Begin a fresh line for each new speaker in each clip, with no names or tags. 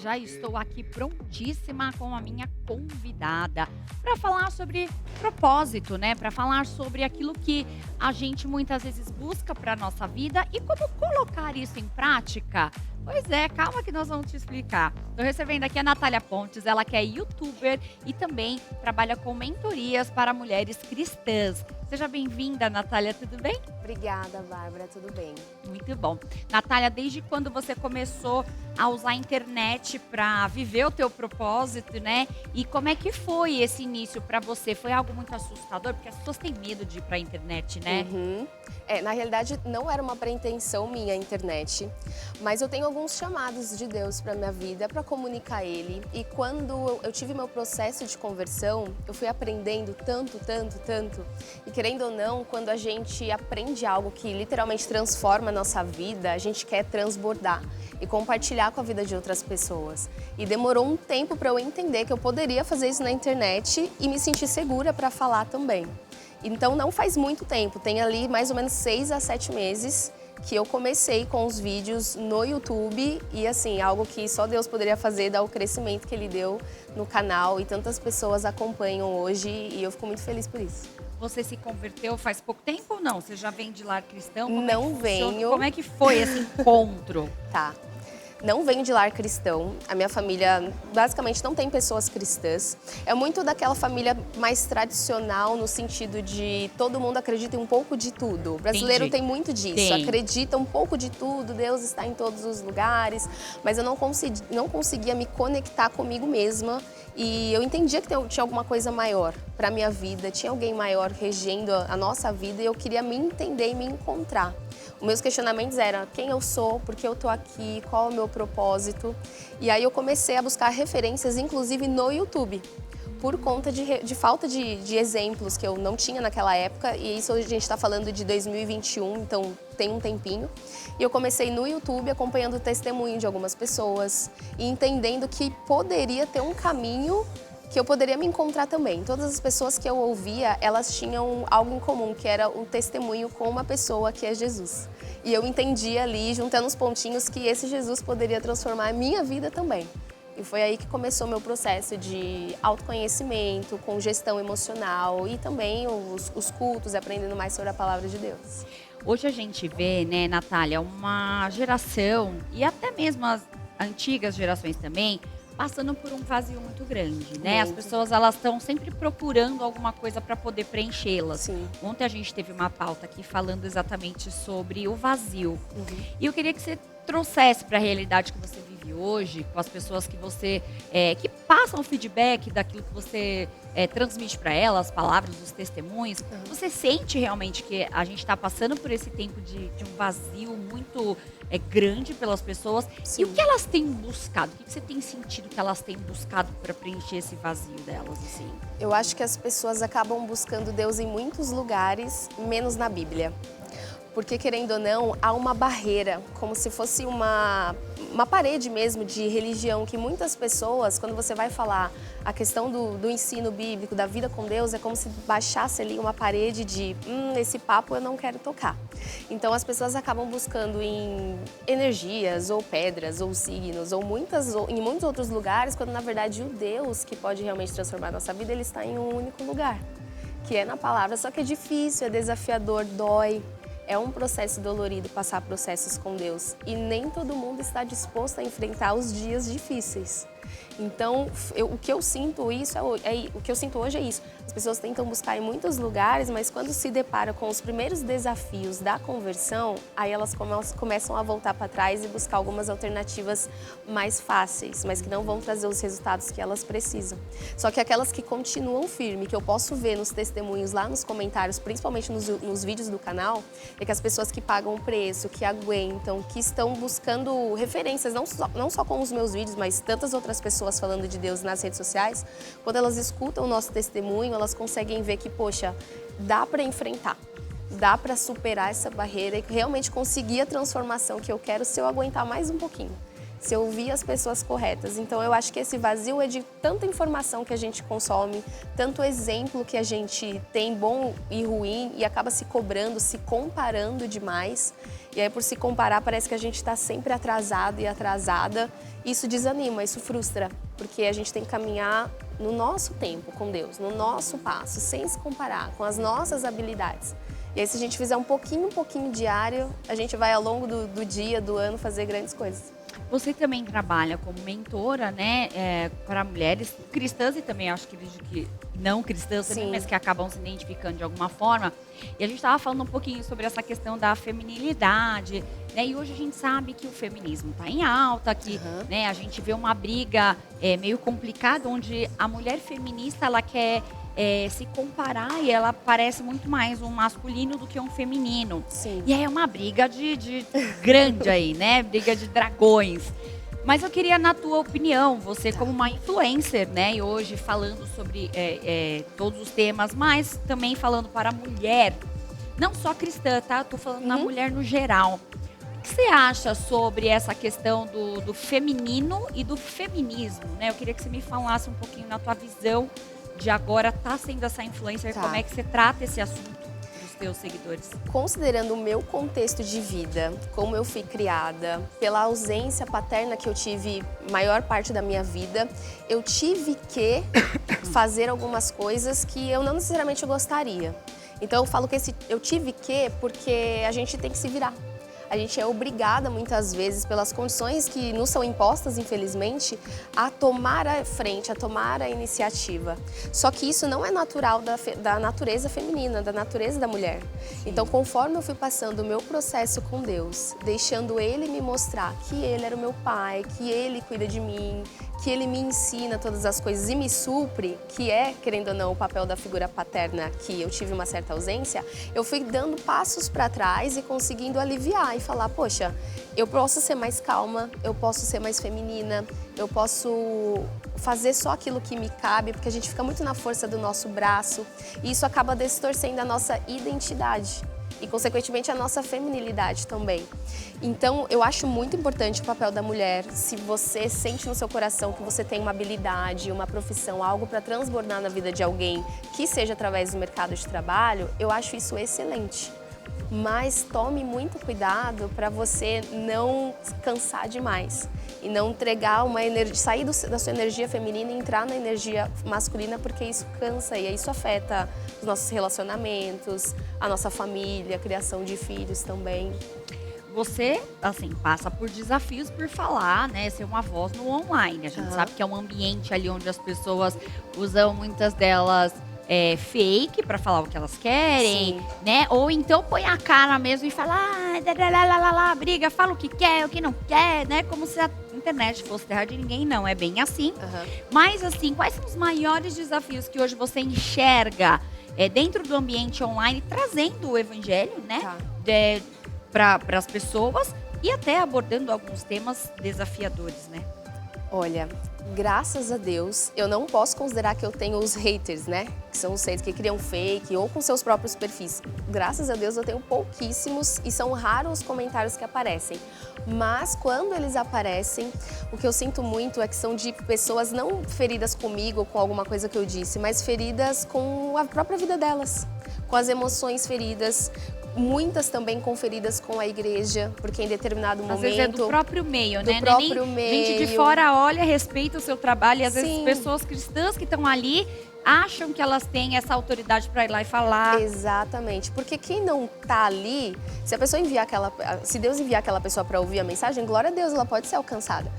Já estou aqui prontíssima com a minha convidada para falar sobre propósito, né? Para falar sobre aquilo que a gente muitas vezes busca para nossa vida e como colocar isso em prática. Pois é, calma que nós vamos te explicar. Estou recebendo aqui a Natália Pontes, ela que é youtuber e também trabalha com mentorias para mulheres cristãs. Seja bem-vinda, Natália, tudo bem?
Obrigada, Bárbara, tudo bem?
Muito bom. Natália, desde quando você começou a usar a internet para viver o teu propósito, né? E como é que foi esse início para você? Foi algo muito assustador? Porque as pessoas têm medo de ir para a internet, né?
Na realidade, não era uma pretensão minha a internet, mas eu tenho alguns chamados de Deus para minha vida, para comunicar Ele. E quando eu tive meu processo de conversão, eu fui aprendendo tanto. E querendo ou não, quando a gente aprende algo que literalmente transforma a nossa vida, a gente quer transbordar e compartilhar com a vida de outras pessoas. E demorou um tempo para eu entender que eu poderia fazer isso na internet e me sentir segura para falar também. Então não faz muito tempo, tem ali mais ou menos 6 a 7 meses que eu comecei com os vídeos no YouTube e assim, algo que só Deus poderia fazer, dar o crescimento que Ele deu no canal e tantas pessoas acompanham hoje e eu fico muito feliz por isso.
Você se converteu faz pouco tempo ou não? Você já vem de lar cristão? Como é que
Não
funciona?
venho,
Como é que foi esse encontro?
tá. Não venho de lar cristão, a minha família basicamente não tem pessoas cristãs. É muito daquela família mais tradicional no sentido de todo mundo acredita em um pouco de tudo. O brasileiro
Entendi.
tem muito disso,
Tem.
acredita um pouco de tudo, Deus está em todos os lugares, mas eu não conseguia me conectar comigo mesma e eu entendia que tinha alguma coisa maior para minha vida, tinha alguém maior regendo a nossa vida e eu queria me entender e me encontrar. Os meus questionamentos eram quem eu sou, por que eu tô aqui, qual é o meu propósito. E aí eu comecei a buscar referências, inclusive no YouTube, por conta de falta de exemplos que eu não tinha naquela época. E isso a gente está falando de 2021, então tem um tempinho. E eu comecei no YouTube acompanhando o testemunho de algumas pessoas e entendendo que poderia ter um caminho que eu poderia me encontrar também. Todas as pessoas que eu ouvia, elas tinham algo em comum, que era um testemunho com uma pessoa que é Jesus. E eu entendi ali, juntando os pontinhos, que esse Jesus poderia transformar a minha vida também. E foi aí que começou o meu processo de autoconhecimento, com gestão emocional e também os cultos, aprendendo mais sobre a palavra de Deus.
Hoje a gente vê, né, Natália, uma geração e até mesmo as antigas gerações também passando por um vazio muito grande, né? As
Muito.
pessoas elas estão sempre procurando alguma coisa para poder preenchê-las.
Sim.
Ontem a gente teve uma pauta aqui falando exatamente sobre o vazio. E eu queria que você trouxesse para a realidade que você vive hoje, com as pessoas que você que passam o feedback daquilo que você transmite para elas, as palavras, os testemunhos. Você sente realmente que a gente está passando por esse tempo de um vazio muito grande pelas pessoas?
Sim.
E o que elas têm buscado? O que você tem sentido que elas têm buscado para preencher esse vazio delas, assim?
Eu acho que as pessoas acabam buscando Deus em muitos lugares, menos na Bíblia. Porque, querendo ou não, há uma barreira, como se fosse uma parede mesmo de religião, que muitas pessoas, quando você vai falar a questão do ensino bíblico, da vida com Deus, é como se baixasse ali uma parede de esse papo eu não quero tocar. Então as pessoas acabam buscando em energias, ou pedras, ou signos, ou em muitos outros lugares, quando na verdade o Deus que pode realmente transformar a nossa vida, ele está em um único lugar, que é na palavra. Só que é difícil, é desafiador, dói. É um processo dolorido passar processos com Deus e nem todo mundo está disposto a enfrentar os dias difíceis. Então, o que eu sinto o que eu sinto hoje é isso. As pessoas tentam buscar em muitos lugares, mas quando se deparam com os primeiros desafios da conversão, aí elas começam a voltar para trás e buscar algumas alternativas mais fáceis, mas que não vão trazer os resultados que elas precisam. Só que aquelas que continuam firme, que eu posso ver nos testemunhos lá nos comentários, principalmente nos vídeos do canal, é que as pessoas que pagam o preço, que aguentam, que estão buscando referências, não só com os meus vídeos, mas tantas outras pessoas falando de Deus nas redes sociais, quando elas escutam o nosso testemunho, elas conseguem ver que, poxa, dá para enfrentar, dá para superar essa barreira e realmente conseguir a transformação que eu quero se eu aguentar mais um pouquinho, se eu ouvir as pessoas corretas. Então eu acho que esse vazio é de tanta informação que a gente consome, tanto exemplo que a gente tem bom e ruim e acaba se cobrando, se comparando demais. E aí, por se comparar, parece que a gente está sempre atrasado e atrasada. Isso desanima, isso frustra, porque a gente tem que caminhar no nosso tempo com Deus, no nosso passo, sem se comparar, com as nossas habilidades. E aí, se a gente fizer um pouquinho diário, a gente vai ao longo do dia, do ano, fazer grandes coisas.
Você também trabalha como mentora, né, para mulheres cristãs e também acho que não cristãs também,
Sim.
mas que acabam se identificando de alguma forma. E a gente estava falando um pouquinho sobre essa questão da feminilidade, né? E hoje a gente sabe que o feminismo está em alta, que né, a gente vê uma briga meio complicada, onde a mulher feminista ela quer se comparar e ela parece muito mais um masculino do que um feminino.
Sim.
E aí é uma briga de grande aí, né? Briga de dragões. Mas eu queria, na tua opinião, você como uma influencer, né? E hoje falando sobre todos os temas, mas também falando para a mulher, não só cristã, tá? Eu tô falando na mulher no geral. O que você acha sobre essa questão do feminino e do feminismo, né? Eu queria que você me falasse um pouquinho na tua visão de agora tá sendo essa influencer, como é que você trata esse assunto dos teus seguidores?
Considerando o meu contexto de vida, como eu fui criada, pela ausência paterna que eu tive maior parte da minha vida, eu tive que fazer algumas coisas que eu não necessariamente gostaria. Então eu falo que eu tive que porque a gente tem que se virar. A gente é obrigada, muitas vezes, pelas condições que nos são impostas, infelizmente, a tomar a frente, a tomar a iniciativa. Só que isso não é natural da natureza feminina, da natureza da mulher. Então, conforme eu fui passando o meu processo com Deus, deixando Ele me mostrar que Ele era o meu pai, que Ele cuida de mim, que Ele me ensina todas as coisas e me supre, que é, querendo ou não, o papel da figura paterna, que eu tive uma certa ausência, eu fui dando passos para trás e conseguindo aliviar e falar, poxa, eu posso ser mais calma, eu posso ser mais feminina, eu posso fazer só aquilo que me cabe, porque a gente fica muito na força do nosso braço e isso acaba distorcendo a nossa identidade e, consequentemente, a nossa feminilidade também. Então, eu acho muito importante o papel da mulher. Se você sente no seu coração que você tem uma habilidade, uma profissão, algo para transbordar na vida de alguém, que seja através do mercado de trabalho, eu acho isso excelente. Mas tome muito cuidado para você não cansar demais e não entregar uma energia, sair da sua energia feminina e entrar na energia masculina, porque isso cansa e isso afeta os nossos relacionamentos, a nossa família, a criação de filhos também.
Você, assim, passa por desafios por falar, né, ser uma voz no online. A gente sabe que é um ambiente ali onde as pessoas usam, muitas delas, fake para falar o que elas querem,
Sim.
né? Ou então põe a cara mesmo e fala, briga, fala o que quer, o que não quer, né? Como se a internet fosse terra de ninguém, não, é bem assim. Mas assim, quais são os maiores desafios que hoje você enxerga dentro do ambiente online, trazendo o evangelho, né? Para as pessoas e até abordando alguns temas desafiadores, né?
Olha, graças a Deus, eu não posso considerar que eu tenho os haters, né? Que são os haters que criam fake ou com seus próprios perfis. Graças a Deus eu tenho pouquíssimos e são raros os comentários que aparecem. Mas quando eles aparecem, o que eu sinto muito é que são de pessoas não feridas comigo ou com alguma coisa que eu disse, mas feridas com a própria vida delas, com as emoções feridas. Muitas também conferidas com a igreja, porque em determinado momento...
Às vezes é do próprio meio, né?
Do próprio meio.
Gente de fora olha, respeita o seu trabalho e às vezes pessoas cristãs que estão ali acham que elas têm essa autoridade para ir lá e falar.
Exatamente, porque quem não tá ali, se a pessoa enviar se Deus enviar aquela pessoa para ouvir a mensagem, glória a Deus, ela pode ser alcançada.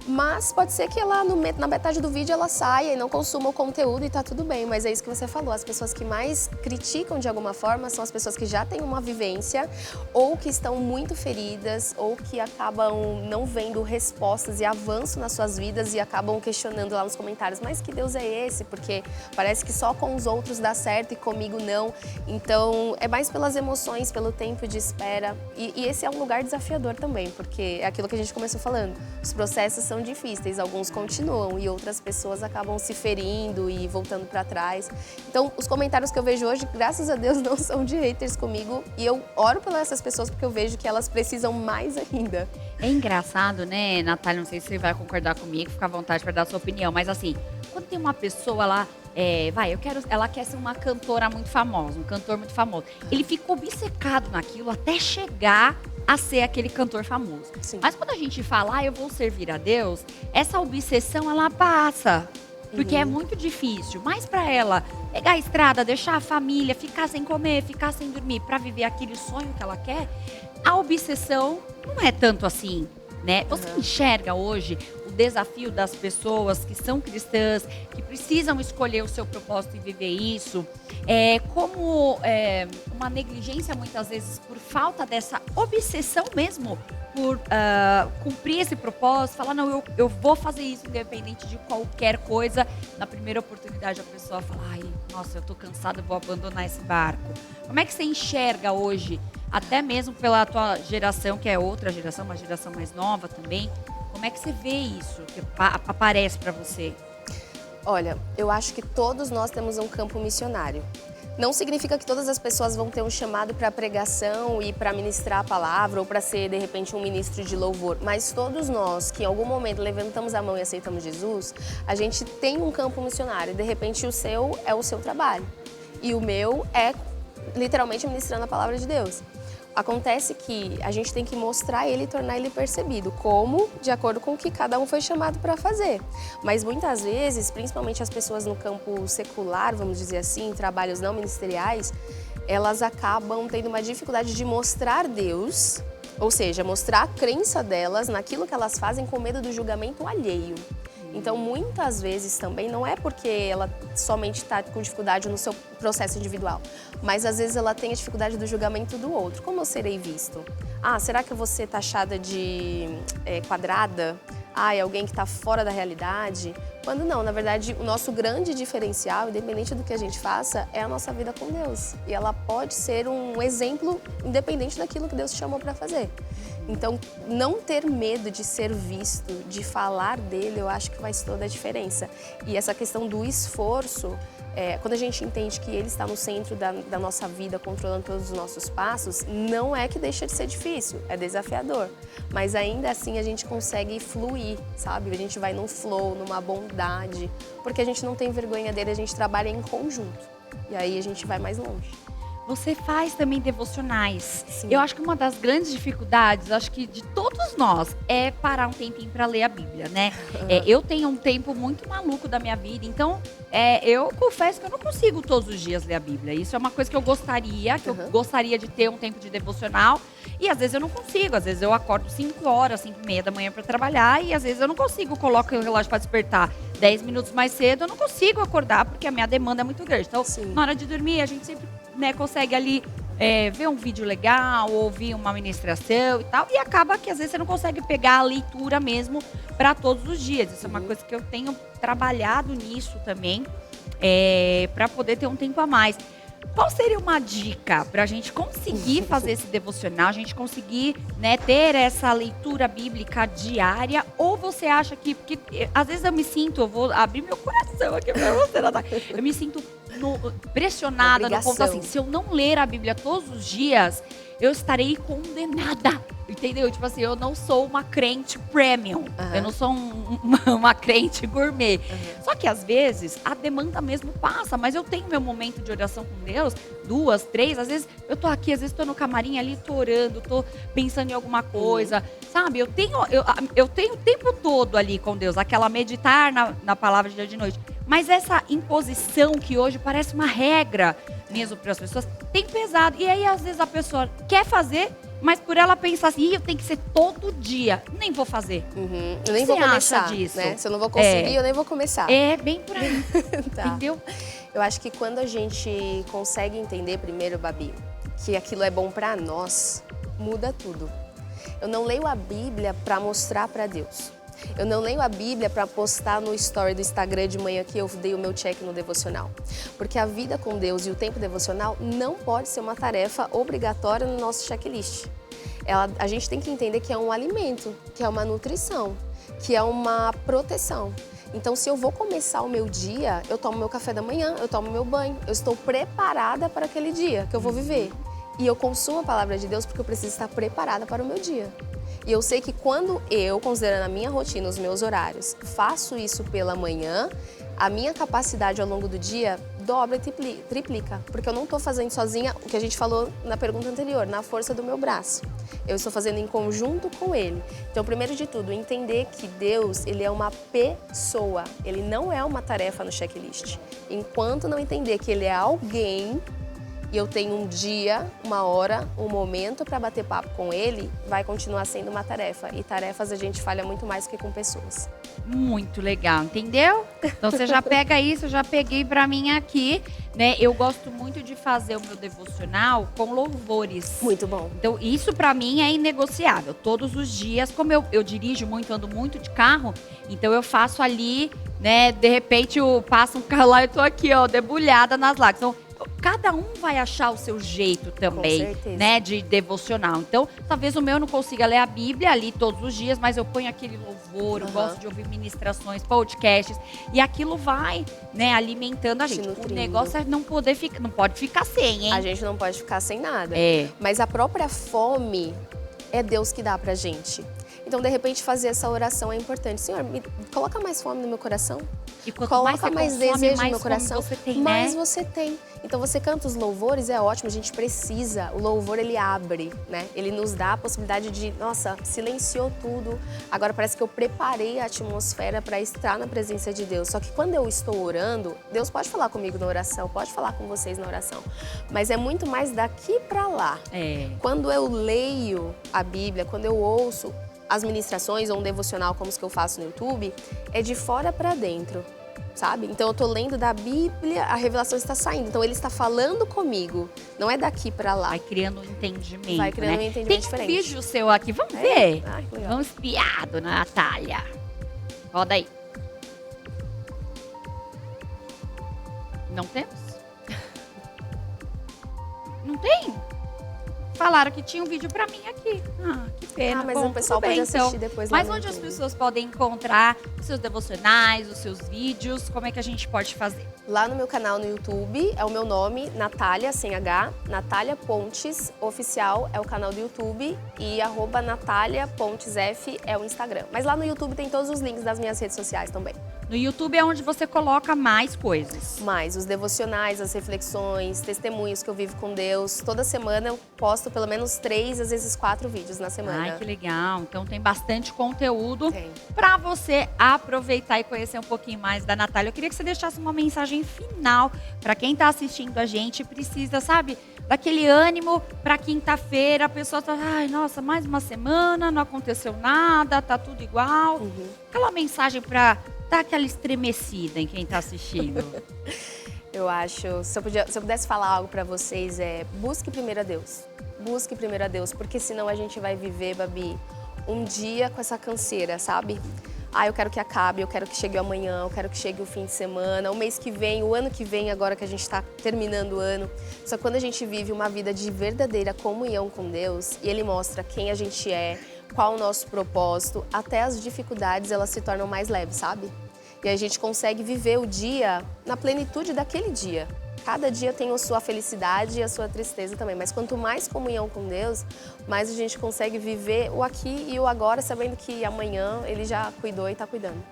Mas pode ser que ela, na metade do vídeo, ela saia e não consuma o conteúdo e tá tudo bem. Mas é isso que você falou, as pessoas que mais criticam de alguma forma são as pessoas que já têm uma vivência ou que estão muito feridas ou que acabam não vendo respostas e avanço nas suas vidas e acabam questionando lá nos comentários, mas que Deus é esse? Porque parece que só com os outros dá certo e comigo não. Então, é mais pelas emoções, pelo tempo de espera. E esse é um lugar desafiador também, porque é aquilo que a gente começou falando. Os processos são difíceis, alguns continuam e outras pessoas acabam se ferindo e voltando para trás. Então, os comentários que eu vejo hoje, graças a Deus, não são de haters comigo. E eu oro por essas pessoas porque eu vejo que elas precisam mais ainda.
É engraçado, né, Natália? Não sei se você vai concordar comigo, fica à vontade para dar a sua opinião. Mas assim, quando tem uma pessoa lá, ela quer ser uma cantora muito famosa, um cantor muito famoso. Ele fica obcecado naquilo até chegar a ser aquele cantor famoso.
Sim.
Mas quando a gente fala, eu vou servir a Deus, essa obsessão, ela passa. Porque é muito difícil. Mas para ela pegar a estrada, deixar a família, ficar sem comer, ficar sem dormir, para viver aquele sonho que ela quer, a obsessão não é tanto assim, né? Você enxerga hoje o desafio das pessoas que são cristãs, que precisam escolher o seu propósito e viver isso, como uma negligência muitas vezes por falta dessa obsessão mesmo, por cumprir esse propósito, falar, não, eu vou fazer isso independente de qualquer coisa. Na primeira oportunidade a pessoa fala, ai, nossa, eu tô cansada, eu vou abandonar esse barco. Como é que você enxerga hoje, até mesmo pela tua geração, que é outra geração, uma geração mais nova também, como é que você vê isso, que aparece para você?
Olha, eu acho que todos nós temos um campo missionário. Não significa que todas as pessoas vão ter um chamado para pregação e para ministrar a palavra ou para ser, de repente, um ministro de louvor. Mas todos nós que em algum momento levantamos a mão e aceitamos Jesus, a gente tem um campo missionário. De repente, o seu é o seu trabalho. E o meu é, literalmente, ministrando a palavra de Deus. Acontece que a gente tem que mostrar ele e tornar ele percebido, como de acordo com o que cada um foi chamado para fazer. Mas muitas vezes, principalmente as pessoas no campo secular, vamos dizer assim, em trabalhos não ministeriais, elas acabam tendo uma dificuldade de mostrar Deus, ou seja, mostrar a crença delas naquilo que elas fazem com medo do julgamento alheio. Então, muitas vezes também não é porque ela somente está com dificuldade no seu processo individual, mas às vezes ela tem a dificuldade do julgamento do outro. Como eu serei visto? Ah, será que eu vou ser taxada de quadrada? Ah, é alguém que está fora da realidade? Quando não, na verdade, o nosso grande diferencial, independente do que a gente faça, é a nossa vida com Deus. E ela pode ser um exemplo independente daquilo que Deus te chamou para fazer. Então, não ter medo de ser visto, de falar dele, eu acho que faz toda a diferença. E essa questão do esforço, quando a gente entende que ele está no centro da nossa vida, controlando todos os nossos passos, não é que deixa de ser difícil, é desafiador. Mas ainda assim a gente consegue fluir, sabe? A gente vai num flow, numa bondade, porque a gente não tem vergonha dele, a gente trabalha em conjunto. E aí a gente vai mais longe.
Você faz também devocionais.
Sim.
Eu acho que uma das grandes dificuldades, acho que de todos nós, é parar um tempinho para ler a Bíblia, né? Eu tenho um tempo muito maluco da minha vida, então eu confesso que eu não consigo todos os dias ler a Bíblia. Isso é uma coisa que eu gostaria de ter um tempo de devocional, e às vezes eu não consigo. Às vezes eu acordo 5 horas, 5:30 da manhã para trabalhar, e às vezes eu não consigo, coloco o relógio para despertar 10 minutos mais cedo, eu não consigo acordar porque a minha demanda é muito grande. Então, na hora de dormir, a gente sempre consegue ali ver um vídeo legal, ouvir uma ministração e tal, e acaba que às vezes você não consegue pegar a leitura mesmo para todos os dias. Isso é uma coisa que eu tenho trabalhado nisso também, para poder ter um tempo a mais. Qual seria uma dica para a gente conseguir fazer esse devocional, a gente conseguir ter essa leitura bíblica diária? Ou você acha que... Porque às vezes eu me sinto, eu vou abrir meu coração aqui para você, eu me sinto pressionada no ponto assim, se eu não ler a Bíblia todos os dias, eu estarei condenada. Entendeu? Tipo assim, eu não sou uma crente premium. Eu não sou uma crente gourmet. Só que às vezes a demanda mesmo passa, mas eu tenho meu momento de oração com Deus, 2, 3, às vezes eu tô aqui, às vezes tô no camarim ali, tô orando, tô pensando em alguma coisa, sabe? Eu tenho o tempo todo ali com Deus, aquela meditar na palavra de dia e de noite. Mas essa imposição que hoje parece uma regra mesmo para as pessoas, tem pesado. E aí às vezes a pessoa quer fazer, mas por ela pensar assim, eu tenho que ser todo dia, nem vou fazer.
Eu nem vou começar
disso?
Né? Se eu não vou conseguir, eu nem vou começar.
É bem por aí,
Tá.
entendeu?
Eu acho que quando a gente consegue entender primeiro, Babi, que aquilo é bom pra nós, muda tudo. Eu não leio a Bíblia pra mostrar pra Deus. Eu não leio a Bíblia para postar no story do Instagram de manhã que eu dei o meu check no devocional. Porque a vida com Deus e o tempo devocional não pode ser uma tarefa obrigatória no nosso checklist. A gente tem que entender que é um alimento, que é uma nutrição, que é uma proteção. Então, se eu vou começar o meu dia, eu tomo meu café da manhã, eu tomo meu banho, eu estou preparada para aquele dia que eu vou viver. E eu consumo a palavra de Deus porque eu preciso estar preparada para o meu dia. E eu sei que quando eu, considerando a minha rotina, os meus horários, faço isso pela manhã, a minha capacidade ao longo do dia dobra e triplica. Porque eu não estou fazendo sozinha, o que a gente falou na pergunta anterior, na força do meu braço. Eu estou fazendo em conjunto com Ele. Então, primeiro de tudo, entender que Deus, Ele é uma pessoa. Ele não é uma tarefa no checklist. Enquanto não entender que Ele é alguém, e eu tenho um dia, uma hora, um momento para bater papo com Ele, vai continuar sendo uma tarefa. E tarefas a gente falha muito mais do que com pessoas.
Muito legal, entendeu? Então você já pega isso, eu já peguei pra mim aqui, né? Eu gosto muito de fazer o meu devocional com louvores.
Muito bom.
Então isso pra mim é inegociável. Todos os dias, como eu dirijo muito, ando muito de carro, então eu faço ali, né? De repente passa um carro lá e eu tô aqui, ó, debulhada nas lágrimas. Então, cada um vai achar o seu jeito também, né, de devocional. Então, talvez o meu não consiga ler a Bíblia ali todos os dias, mas eu ponho aquele louvor, eu gosto de ouvir ministrações, podcasts, e aquilo vai, né, alimentando a gente. O negócio é não pode ficar sem, hein?
A gente não pode ficar sem nada.
É.
Mas a própria fome é Deus que dá pra gente. Então, de repente, fazer essa oração é importante. Senhor, me coloca mais fome no meu coração.
E quanto
Coloca mais desejo
mais
no meu coração,
você tem,
mais
né?
você tem. Então, você canta os louvores, é ótimo, a gente precisa. O louvor, ele abre, né? Ele nos dá a possibilidade de, nossa, silenciou tudo. Agora parece que eu preparei a atmosfera para estar na presença de Deus. Só que quando eu estou orando, Deus pode falar comigo na oração, pode falar com vocês na oração. Mas é muito mais daqui para lá.
É.
Quando eu leio a Bíblia, quando eu ouço as ministrações ou um devocional como os que eu faço no YouTube, é de fora para dentro, sabe? Então eu tô lendo da Bíblia, a revelação está saindo. Então ele está falando comigo, não é daqui para lá.
Vai criando um entendimento,
Vai criando
né?
um entendimento
Tem
diferente.
um vídeo seu aqui, vamos ver?
Ai, que legal.
Vamos espiar, dona Natália. Roda aí. Não temos? Não tem? Falaram que tinha um vídeo pra mim aqui. Ah, que pena.
Mas
Bom,
o pessoal
tudo bem,
pode assistir
então.
depois lá
Mas
no
onde as
YouTube.
pessoas podem encontrar os seus devocionais, os seus vídeos? Como é que a gente pode fazer?
Lá no meu canal no YouTube, é o meu nome, Natália, sem H, Natália Pontes, oficial, é o canal do YouTube, e @NataliaPontesF é o Instagram. Mas lá no YouTube tem todos os links das minhas redes sociais também.
No YouTube é onde você coloca mais coisas.
Mais os devocionais, as reflexões, testemunhos que eu vivo com Deus. Toda semana eu posto pelo menos 3, às vezes 4 vídeos na semana.
Ai, que legal. Então tem bastante conteúdo
Tem.
para você aproveitar e conhecer um pouquinho mais da Natália. Eu queria que você deixasse uma mensagem final para quem está assistindo a gente e precisa, sabe, daquele ânimo para quinta-feira. A pessoa tá, ai, nossa, mais uma semana, não aconteceu nada, tá tudo igual. Aquela mensagem para dar aquela estremecida em quem está assistindo.
Eu acho, se eu pudesse falar algo pra vocês, busque primeiro a Deus. Busque primeiro a Deus, porque senão a gente vai viver, Babi, um dia com essa canseira, sabe? Ah, eu quero que acabe, eu quero que chegue o amanhã, eu quero que chegue o fim de semana, o mês que vem, o ano que vem, agora que a gente está terminando o ano. Só que quando a gente vive uma vida de verdadeira comunhão com Deus, e Ele mostra quem a gente é, qual o nosso propósito, até as dificuldades elas se tornam mais leves, sabe? E a gente consegue viver o dia na plenitude daquele dia. Cada dia tem a sua felicidade e a sua tristeza também. Mas quanto mais comunhão com Deus, mais a gente consegue viver o aqui e o agora, sabendo que amanhã Ele já cuidou e está cuidando.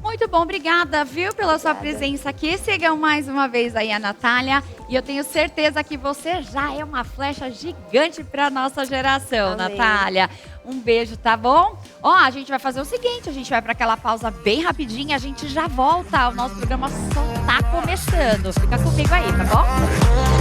Muito bom, obrigada, viu, pela sua presença aqui. Sigam mais uma vez aí a Natália. E eu tenho certeza que você já é uma flecha gigante para nossa geração,
Amém.
Natália. Um beijo, tá bom? Ó, a gente vai fazer o seguinte, a gente vai para aquela pausa bem rapidinha, a gente já volta. O nosso programa só tá começando. Fica comigo aí, tá bom?